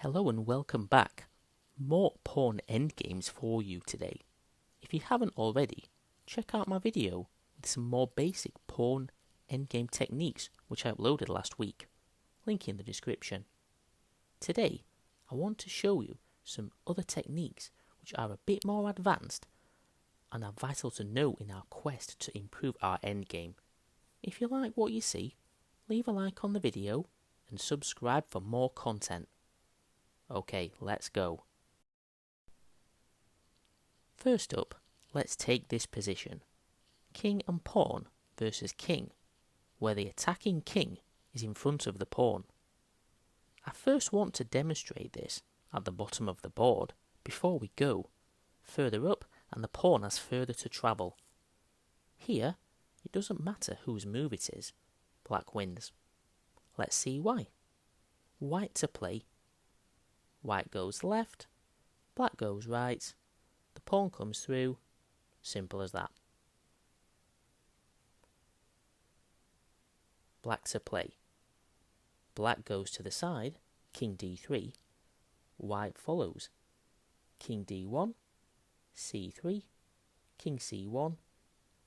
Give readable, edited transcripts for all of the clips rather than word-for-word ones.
Hello and welcome back. More pawn endgames for you today. If you haven't already, check out my video with some more basic pawn endgame techniques which I uploaded last week. Link in the description. Today, I want to show you some other techniques which are a bit more advanced and are vital to know in our quest to improve our endgame. If you like what you see, leave a like on the video and subscribe for more content. Okay, let's go. First up, let's take this position. King and pawn versus king, where the attacking king is in front of the pawn. I first want to demonstrate this at the bottom of the board before we go further up and the pawn has further to travel. Here, it doesn't matter whose move it is, black wins. Let's see why. White to play. White goes left, black goes right, the pawn comes through, simple as that. Black to play. Black goes to the side, king d3, white follows, king d1, c3, king c1,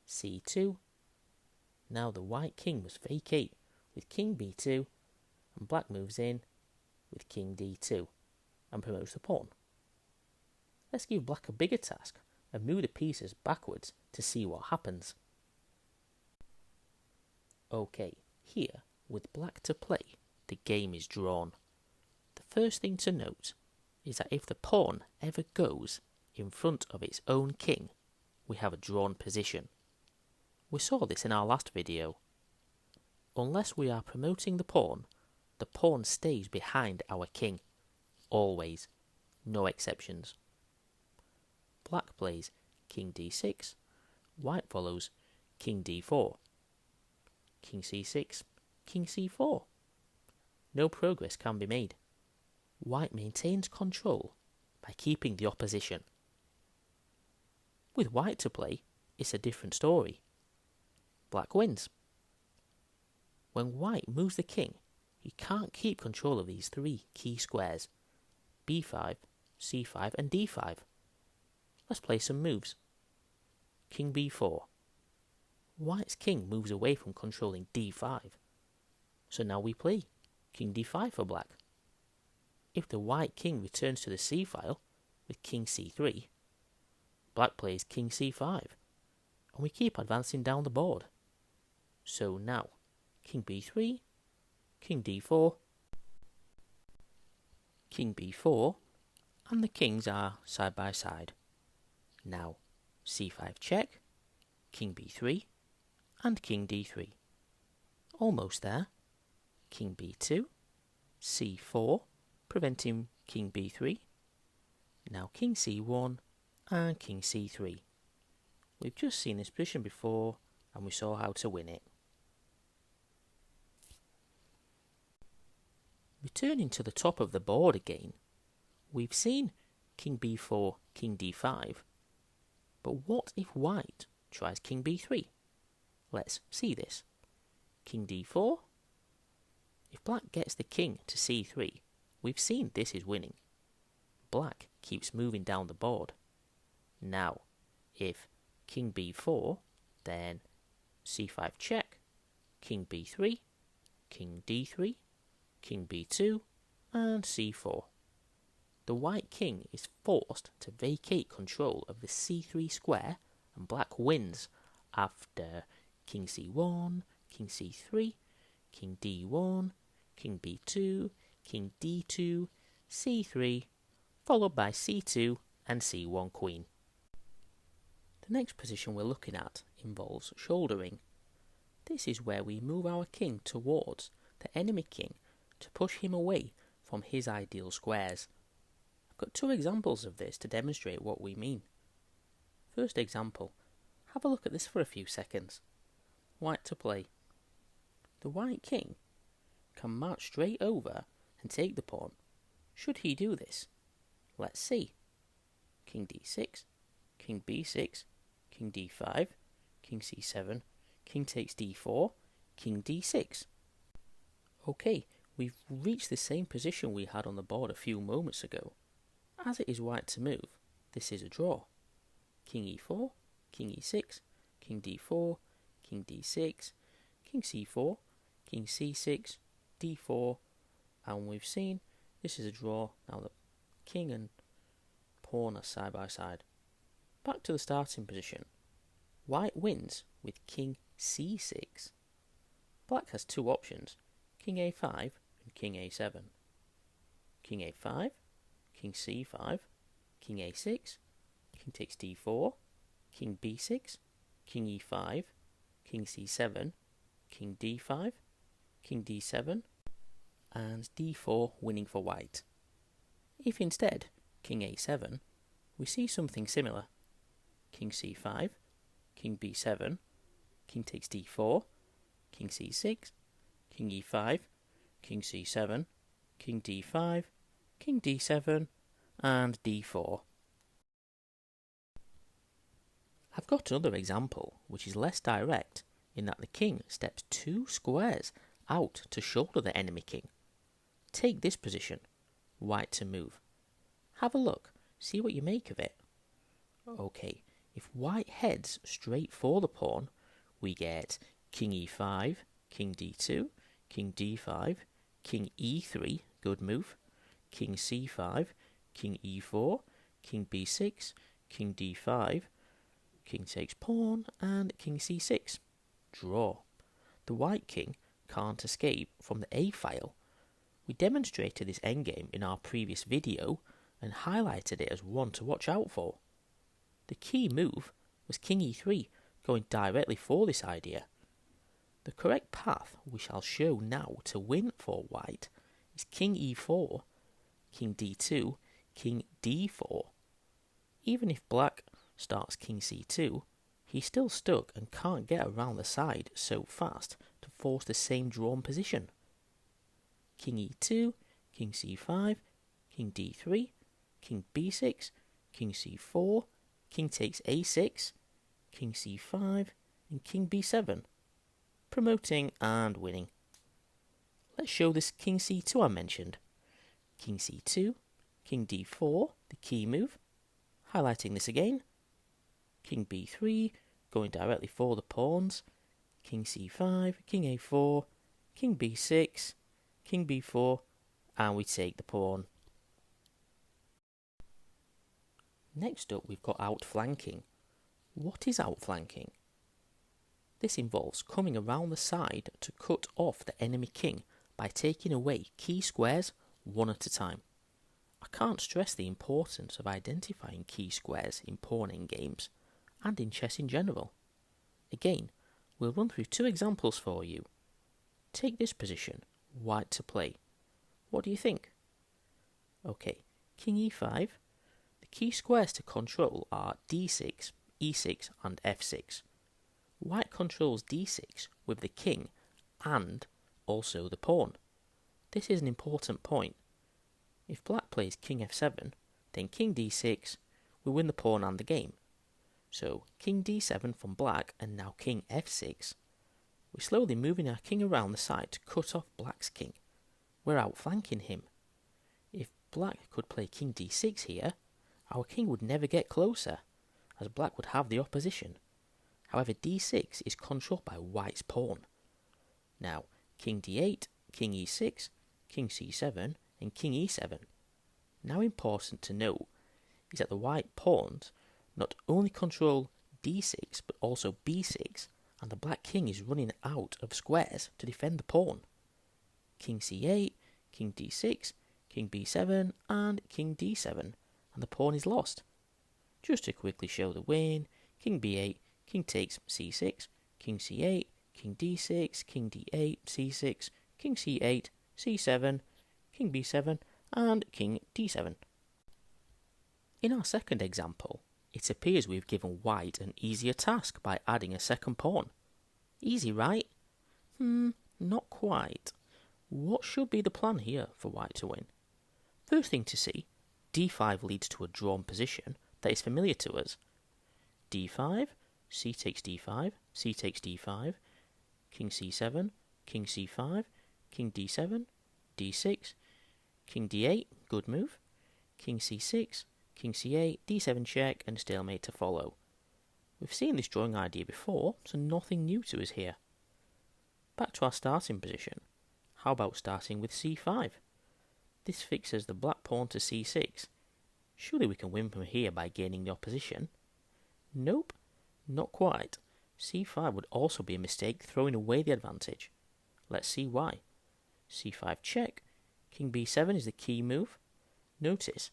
c2. Now the white king must vacate with king b2, and black moves in with king d2. And promotes the pawn. Let's give black a bigger task and move the pieces backwards to see what happens. Okay, here, with black to play, the game is drawn. The first thing to note is that if the pawn ever goes in front of its own king, we have a drawn position. We saw this in our last video. Unless we are promoting the pawn stays behind our king. Always, no exceptions. Black plays king d6, white follows king d4, king c6, king c4. No progress can be made. White maintains control by keeping the opposition. With white to play, it's a different story. Black wins. When white moves the king, he can't keep control of these three key squares. b5, c5 and d5. Let's play some moves. King b4. White's king moves away from controlling d5. So now we play king d5 for black. If the white king returns to the c file with king c3, black plays king c5 and we keep advancing down the board. So now king b3, king d4, king b4, and the kings are side by side. Now c5 check, king b3, and king d3. Almost there. King b2, c4, preventing king b3. Now king c1 and king c3. We've just seen this position before and we saw how to win it. Returning to the top of the board again, we've seen king b4, king d5, but what if white tries king b3? Let's see this. King d4. If black gets the king to c3, we've seen this is winning. Black keeps moving down the board. Now, if king b4, then c5 check, king b3, king d3, king b2, and c4. The white king is forced to vacate control of the c3 square and black wins after king c1, king c3, king d1, king b2, king d2, c3, followed by c2 and c1 queen. The next position we're looking at involves shouldering. This is where we move our king towards the enemy king to push him away from his ideal squares. I've got two examples of this to demonstrate what we mean. First example, have a look at this for a few seconds. White to play. The white king can march straight over and take the pawn. Should he do this? Let's see. King d6, king b6, king d5, king c7, king takes d4, king d6. Okay, we've reached the same position we had on the board a few moments ago. As it is white to move, this is a draw. King e4, king e6, king d4, king d6, king c4, king c6, d4, and we've seen this is a draw. Now the king and pawn are side by side. Back to the starting position. White wins with king c6. Black has two options, king a5 and king a7. King a5, king c5, king a6, king takes d4, king b6, king e5, king c7, king d5, king d7, and d4 winning for white. If instead king a7, we see something similar. King c5, king b7, king takes d4, king c6, king e5, king c7, king d5, king d7, and d4. I've got another example which is less direct in that the king steps 2 squares out to shoulder the enemy king. Take this position, white to move. Have a look, see what you make of it. Okay, if white heads straight for the pawn, we get king e5, king d2, king d5, king e3, good move, king c5, king e4, king b6, king d5, king takes pawn, and king c6. Draw. The white king can't escape from the A file. We demonstrated this endgame in our previous video and highlighted it as one to watch out for. The key move was king e3, going directly for this idea. The correct path we shall show now to win for white is king e4, king d2, king d4. Even if black starts king c2, he's still stuck and can't get around the side so fast to force the same drawn position. King e2, king c5, king d3, king b6, king c4, king takes a6, king c5, and king b7, promoting and winning. Let's show this king c2 I mentioned. King c2, king d4, the key move, highlighting this again. King b3, going directly for the pawns. King c5, king a4, king b6, king b4, and we take the pawn. Next up we've got outflanking. What is outflanking? This involves coming around the side to cut off the enemy king by taking away key squares one at a time. I can't stress the importance of identifying key squares in pawn endgames and in chess in general. Again, we'll run through two examples for you. Take this position, white to play. What do you think? Okay, king e5. The key squares to control are d6, e6 and f6. White controls d6 with the king and also the pawn. This is an important point. If black plays king f7, then king d6, we win the pawn and the game. So king d7 from black and now king f6. We're slowly moving our king around the side to cut off black's king. We're outflanking him. If black could play king d6 here, our king would never get closer, as black would have the opposition. However, d6 is controlled by white's pawn. Now, king d8, king e6, king c7, and king e7. Now important to note is that the white pawns not only control d6 but also b6, and the black king is running out of squares to defend the pawn. King c8, king d6, king b7, and king d7, and the pawn is lost. Just to quickly show the win, king b8, king takes c6, king c8, king d6, king d8, c6, king c8, c7, king b7, and king d7. In our second example, it appears we've given white an easier task by adding a second pawn. Easy, right? Not quite. What should be the plan here for white to win? First thing to see, d5 leads to a drawn position that is familiar to us. d5, c takes d5, c takes d5, king c7, king c5, king d7, d6, king d8, good move, king c6, king c8, d7 check, and stalemate to follow. We've seen this drawing idea before, so nothing new to us here. Back to our starting position. How about starting with c5? This fixes the black pawn to c6. Surely we can win from here by gaining the opposition. Nope, not quite. c5 would also be a mistake, throwing away the advantage. Let's see why. c5 check, king b7 is the key move. Notice,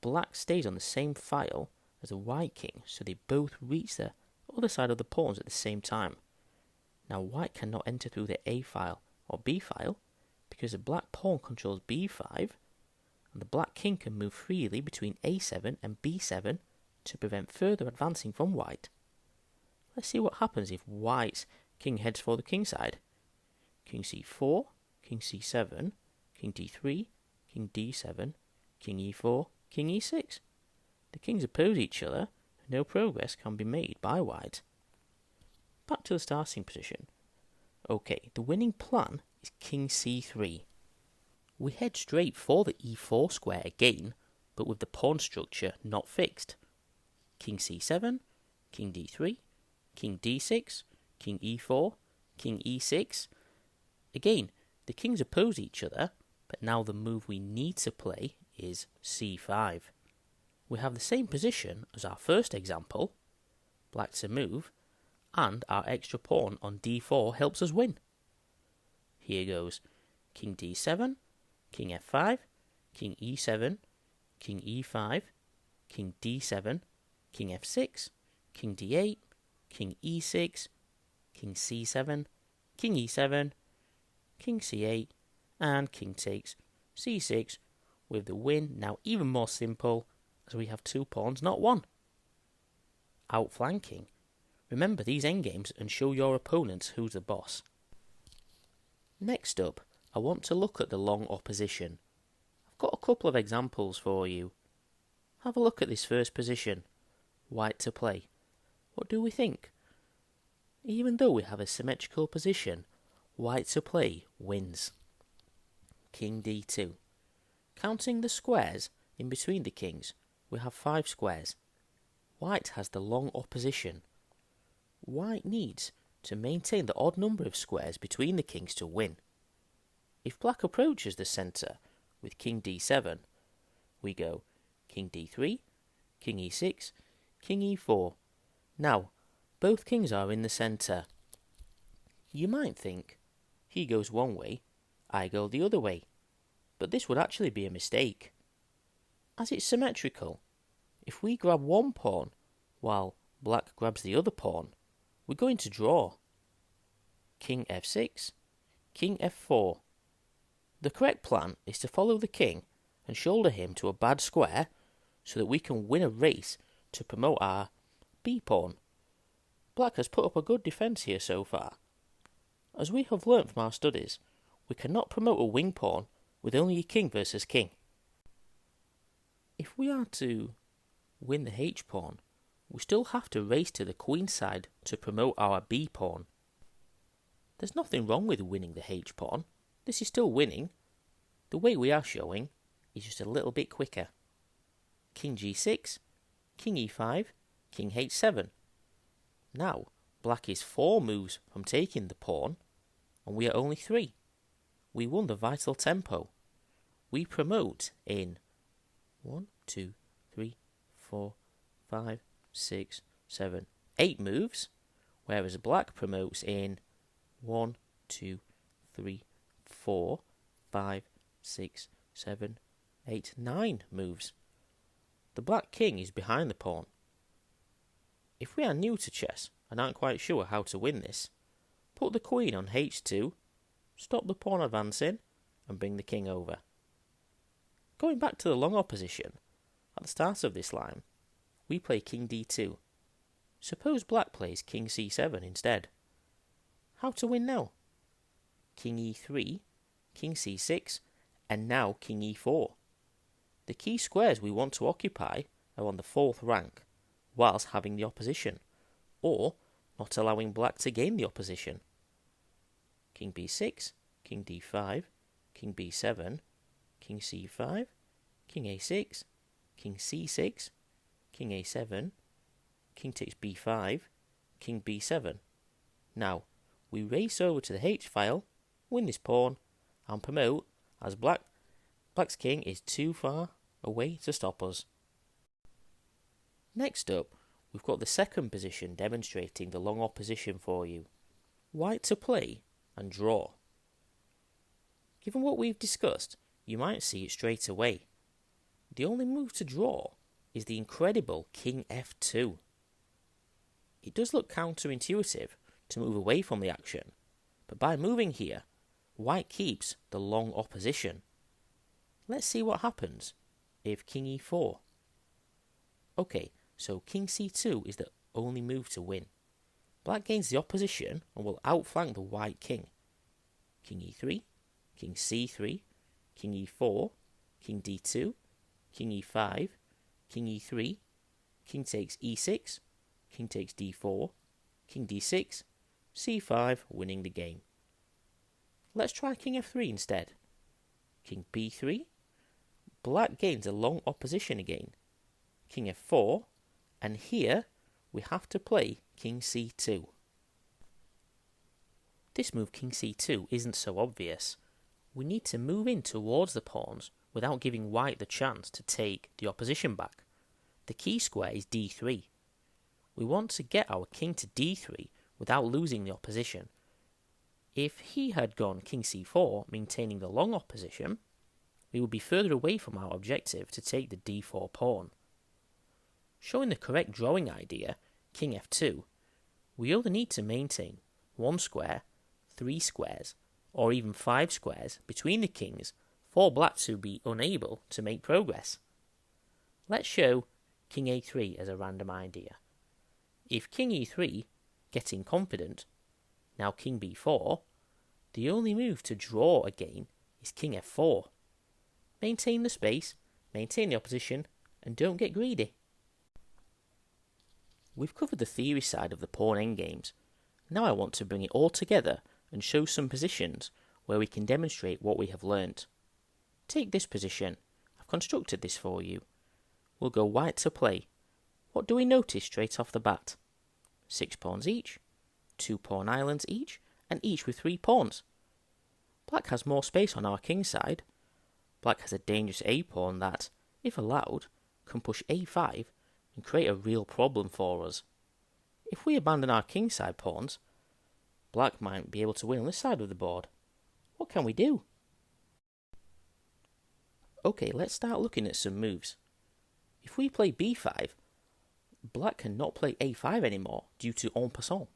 black stays on the same file as the white king, so they both reach the other side of the pawns at the same time. Now white cannot enter through the a file or b file, because the black pawn controls b5, and the black king can move freely between a7 and b7 to prevent further advancing from white. Let's see what happens if white's king heads for the king side. King c4, king c7, king d3, king d7, king e4, king e6. The kings oppose each other, and no progress can be made by white. Back to the starting position. Okay, the winning plan is king c3. We head straight for the e4 square again, but with the pawn structure not fixed. King c7, king d3, king d6, king e4, king e6. Again, the kings oppose each other, but now the move we need to play is c5. We have the same position as our first example, black to move, and our extra pawn on d4 helps us win. Here goes king d7, king f5, king e7, king e5, king d7, king f6, king d8, king e6, king c7, king e7, king c8, and king takes c6, with the win now even more simple as we have 2 pawns, not 1. Outflanking. Remember these endgames and show your opponents who's the boss. Next up, I want to look at the long opposition. I've got a couple of examples for you. Have a look at this first position. White to play. What do we think? Even though we have a symmetrical position, white to play wins. King d2. Counting the squares in between the kings, we have 5 squares. White has the long opposition. White needs to maintain the odd number of squares between the kings to win. If black approaches the centre with king d7, we go king d3, king e6, king e4. Now, both kings are in the centre. You might think, he goes one way, I go the other way. But this would actually be a mistake. As it's symmetrical, if we grab one pawn while black grabs the other pawn, we're going to draw. King f6, king f4. The correct plan is to follow the king and shoulder him to a bad square so that we can win a race to promote our b pawn. Black has put up a good defence here so far. As we have learnt from our studies, we cannot promote a wing pawn with only a king versus king. If we are to win the h-pawn, we still have to race to the queen side to promote our b-pawn. There's nothing wrong with winning the h-pawn. This is still winning. The way we are showing is just a little bit quicker. King g6, king e5, king h7. Now, black is 4 moves from taking the pawn, and we are only 3. We won the vital tempo. We promote in 1, 2, 3, 4, 5, 6, 7, 8 moves, whereas black promotes in 1, 2, 3, 4, 5, 6, 7, 8, 9 moves. The black king is behind the pawn. If we are new to chess and aren't quite sure how to win this, put the queen on h2, stop the pawn advancing, and bring the king over. Going back to the long opposition, at the start of this line, we play king d2. Suppose black plays king c7 instead. How to win now? King e3, king c6, and now king e4. The key squares we want to occupy are on the 4th rank, whilst having the opposition, or not allowing black to gain the opposition. King b6, king d5, king b7, king c5, king a6, king c6, king a7, king takes b5, king b7. Now, we race over to the h-file, win this pawn, and promote as Black's king is too far away to stop us. Next up, we've got the second position demonstrating the long opposition for you. White to play and draw. Given what we've discussed, you might see it straight away. The only move to draw is the incredible king f2. It does look counterintuitive to move away from the action, but by moving here, white keeps the long opposition. Let's see what happens if king e4. Okay, so king c2 is the only move to win. Black gains the opposition and will outflank the white king. King e3, king c3, king e4, king d2, king e5, king e3, king takes e6, king takes d4, king d6, c5, winning the game. Let's try king f3 instead. King b3, black gains a long opposition again. King f4, and here we have to play king c2. This move king c2 isn't so obvious. We need to move in towards the pawns without giving white the chance to take the opposition back. The key square is d3. We want to get our king to d3 without losing the opposition. If he had gone king c4, maintaining the long opposition, we would be further away from our objective to take the d4 pawn. Showing the correct drawing idea, king f2, we only need to maintain 1 square, 3 squares, or even 5 squares between the kings for black to be unable to make progress. Let's show king a3 as a random idea. If king e3, getting confident, now king b4, the only move to draw again is king f4. Maintain the space, maintain the opposition, and don't get greedy. We've covered the theory side of the pawn endgames. Now I want to bring it all together and show some positions where we can demonstrate what we have learnt. Take this position. I've constructed this for you. We'll go white to play. What do we notice straight off the bat? 6 pawns each, 2 pawn islands each, and each with 3 pawns. Black has more space on our king side. Black has a dangerous a pawn that, if allowed, can push a5 and create a real problem for us. If we abandon our king side pawns, black might be able to win on this side of the board. What can we do? Okay, let's start looking at some moves. If we play b5, black cannot play a5 anymore due to en passant.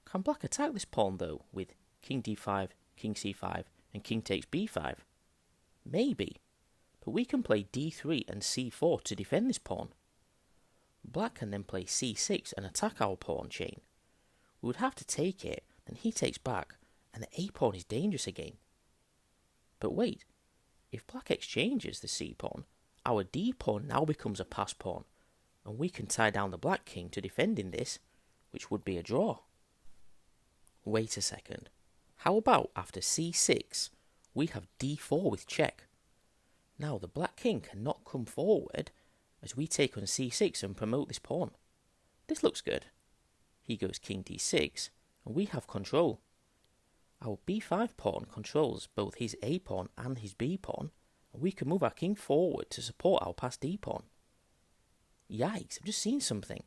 Can black attack this pawn though with king d5, king c5 and king takes b5? Maybe, but we can play d3 and c4 to defend this pawn. Black can then play c6 and attack our pawn chain. We would have to take it, then he takes back, and the a pawn is dangerous again. But wait, if black exchanges the c pawn, our d pawn now becomes a pass pawn, and we can tie down the black king to defend in this, which would be a draw. Wait a second, how about after c6, we have d4 with check? Now the black king cannot come forward as we take on c6 and promote this pawn. This looks good. He goes king d6, and we have control. Our b5 pawn controls both his a pawn and his b pawn, and we can move our king forward to support our passed d pawn. Yikes, I've just seen something.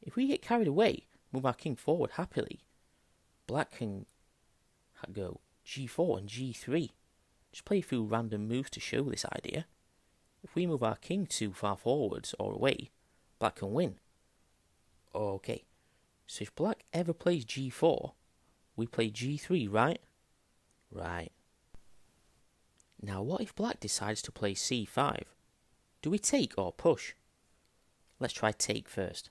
If we get carried away, move our king forward happily, black can go g4 and g3. Just play a few random moves to show this idea. If we move our king too far forwards or away, black can win. Okay, so if black ever plays g4, we play g3, right? Right. Now what if black decides to play c5? Do we take or push? Let's try take first.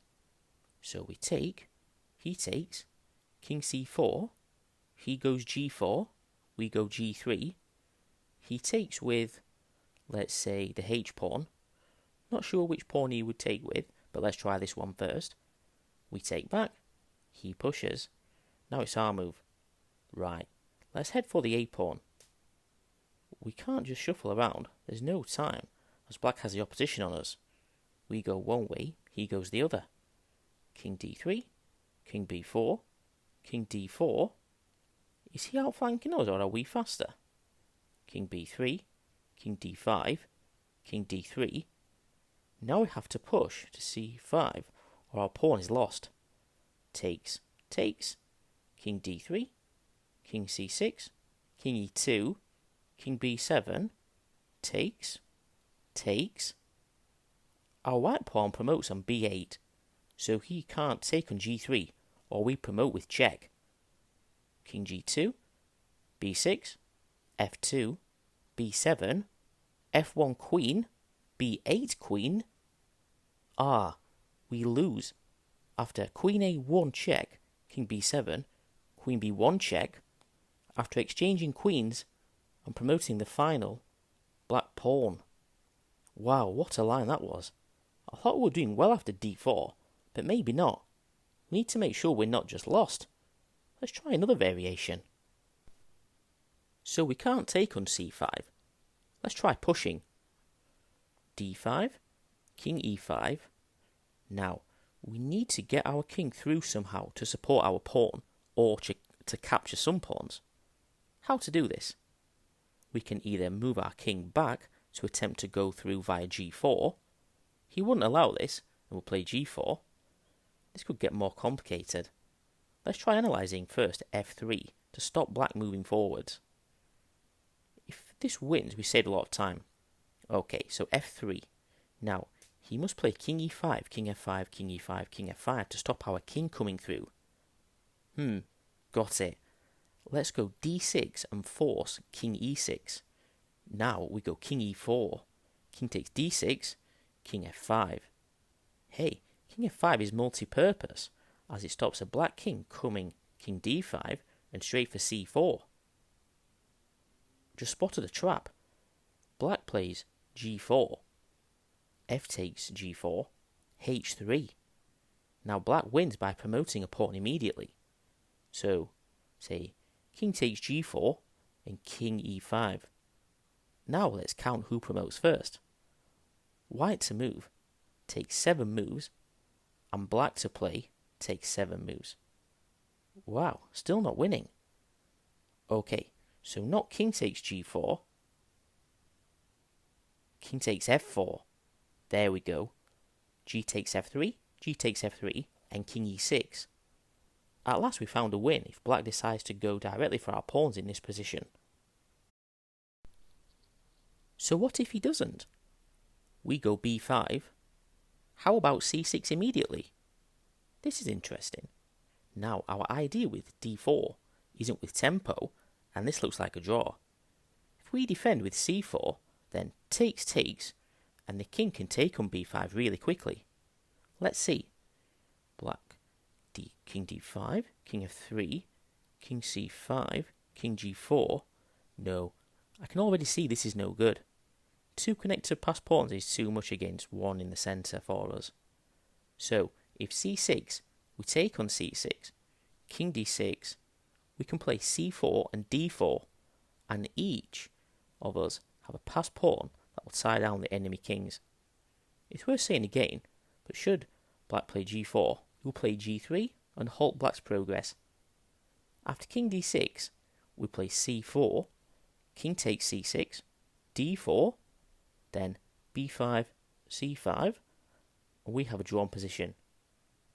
So we take, he takes, king c4, he goes g4, we go g3, he takes with, let's say, the h pawn. Not sure which pawn he would take with, but let's try this one first. We take back, he pushes. Now it's our move. Right, let's head for the a pawn. we can't just shuffle around. There's no time, as black has the opposition on us. We go one way, he goes the other. King d3, king b4, king d4. Is he outflanking us or are we faster? King b3, king d5, king d3. Now we have to push to c5 or our pawn is lost. Takes, takes, king d3, king c6, king e2, king b7, takes, takes. Our white pawn promotes on b8, so he can't take on g3, or we promote with check. King g2, b6, f2, b7, f1 queen, b8 queen. We lose. After queen a1 check, king b7, queen b1 check. After exchanging queens and promoting the final black pawn. Wow, what a line that was. I thought we were doing well after d4, but maybe not. We need to make sure we're not just lost. Let's try another variation. So we can't take on c5. Let's try pushing. d5, king e5. Now, we need to get our king through somehow to support our pawn, or to capture some pawns. How to do this? We can either move our king back to attempt to go through via g4. He wouldn't allow this, and we'll play g4. This could get more complicated. Let's try analysing first f3 to stop black moving forwards. If this wins, we save a lot of time. Okay, so f3. Now, he must play king e5, king f5, king e5, king f5 to stop our king coming through. Got it. Let's go d6 and force king e6. Now we go king e4. King takes d6, king f5. Hey, king f5 is multi-purpose, as it stops a black king coming king d5 and straight for c4. Just spotted a trap. Black plays g4. F takes g4, h3. Now black wins by promoting a pawn immediately. So, say, king takes g4 and king e5. Now let's count who promotes first. White to move takes 7 moves, and black to play takes 7 moves. Wow, still not winning. Okay, so not king takes g4, king takes f4. There we go. G takes f3, G takes f3, and king e6. At last we found a win if black decides to go directly for our pawns in this position. So what if he doesn't? We go b5. How about c6 immediately? This is interesting. Now our idea with d4 isn't with tempo, and this looks like a draw. If we defend with c4, then takes, and the king can take on b5 really quickly. Let's see. Black, king d5, king f3, king c5, king g4. No, I can already see this is no good. 2 connected passed pawns is too much against 1 in the centre for us. So, if c6, we take on c6, king d6, we can play c4 and d4, and each of us have a passed pawn that will tie down the enemy kings. It's worth saying again, but should black play g4, we'll play g3 and halt black's progress. After king d6, we play c4, king takes c6, d4, then b5, c5, and we have a drawn position.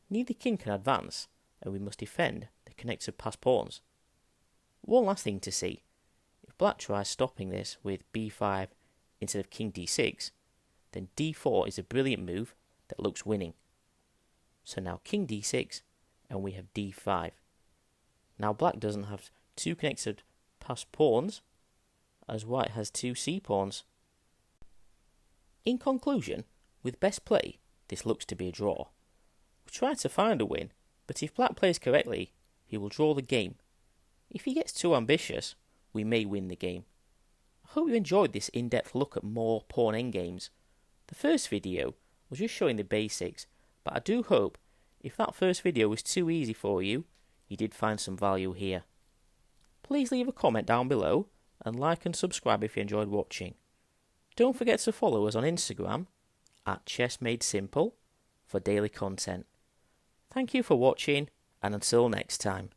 Neither king can advance, and we must defend the connected passed pawns. One last thing to see. If black tries stopping this with b5 instead of king d6, then d4 is a brilliant move that looks winning. So now king d6, and we have d5. Now black doesn't have 2 connected passed pawns, as white has 2 c-pawns. In conclusion, with best play, this looks to be a draw. We try to find a win, but if black plays correctly, he will draw the game. If he gets too ambitious, we may win the game. I hope you enjoyed this in-depth look at more pawn endgames. The first video was just showing the basics, but I do hope if that first video was too easy for you, you did find some value here. Please leave a comment down below and like and subscribe if you enjoyed watching. Don't forget to follow us on Instagram at ChessMadeSimple for daily content. Thank you for watching, and until next time.